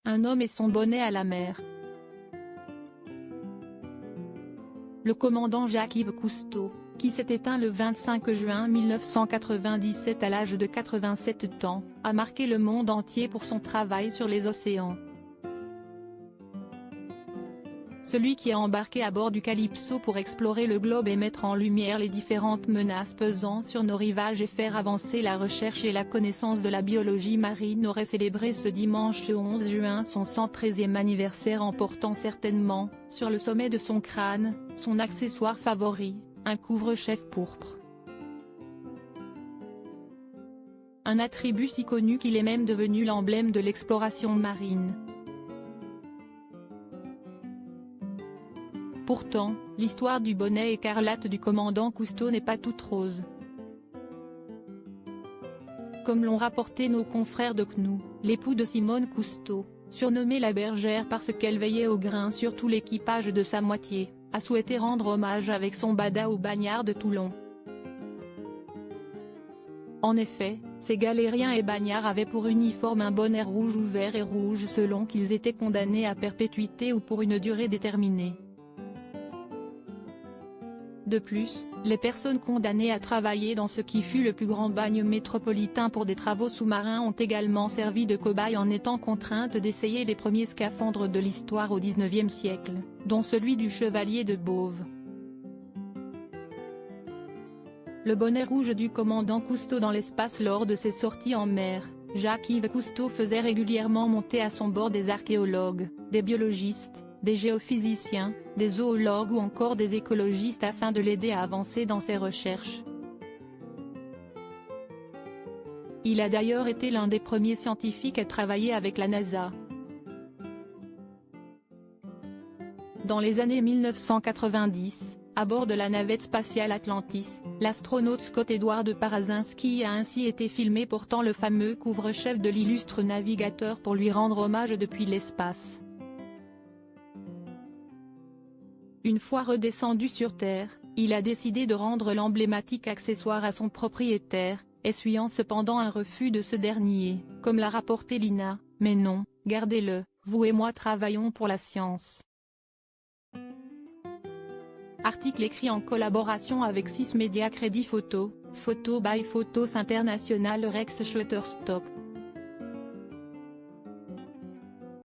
Un homme et son bonnet à la mer. Le commandant Jacques-Yves Cousteau, qui s'est éteint le 25 juin 1997 à l'âge de 87 ans, a marqué le monde entier pour son travail sur les océans. Celui qui a embarqué à bord du Calypso pour explorer le globe et mettre en lumière les différentes menaces pesant sur nos rivages et faire avancer la recherche et la connaissance de la biologie marine aurait célébré ce dimanche 11 juin son 113e anniversaire en portant certainement, sur le sommet de son crâne, son accessoire favori, un couvre-chef pourpre. Un attribut si connu qu'il est même devenu l'emblème de l'exploration marine. Pourtant, l'histoire du bonnet écarlate du commandant Cousteau n'est pas toute rose. Comme l'ont rapporté nos confrères de CNU, l'époux de Simone Cousteau, surnommée la bergère parce qu'elle veillait au grain sur tout l'équipage de sa moitié, a souhaité rendre hommage avec son bada au bagnard de Toulon. En effet, ces galériens et bagnards avaient pour uniforme un bonnet rouge ou vert et rouge selon qu'ils étaient condamnés à perpétuité ou pour une durée déterminée. De plus, les personnes condamnées à travailler dans ce qui fut le plus grand bagne métropolitain pour des travaux sous-marins ont également servi de cobayes en étant contraintes d'essayer les premiers scaphandres de l'histoire au XIXe siècle, dont celui du chevalier de Beauve. Le bonnet rouge du commandant Cousteau dans l'espace lors de ses sorties en mer. Jacques-Yves Cousteau faisait régulièrement monter à son bord des archéologues, des biologistes, des géophysiciens, des zoologues ou encore des écologistes afin de l'aider à avancer dans ses recherches. Il a d'ailleurs été l'un des premiers scientifiques à travailler avec la NASA. Dans les années 1990, à bord de la navette spatiale Atlantis, l'astronaute Scott Edward Parazinski a ainsi été filmé portant le fameux couvre-chef de l'illustre navigateur pour lui rendre hommage depuis l'espace. Une fois redescendu sur Terre, il a décidé de rendre l'emblématique accessoire à son propriétaire, essuyant cependant un refus de ce dernier, comme l'a rapporté l'INA, mais non, gardez-le, vous et moi travaillons pour la science. Article écrit en collaboration avec 6 médias Crédit Photo, Photo by Photos International Rex Shutterstock.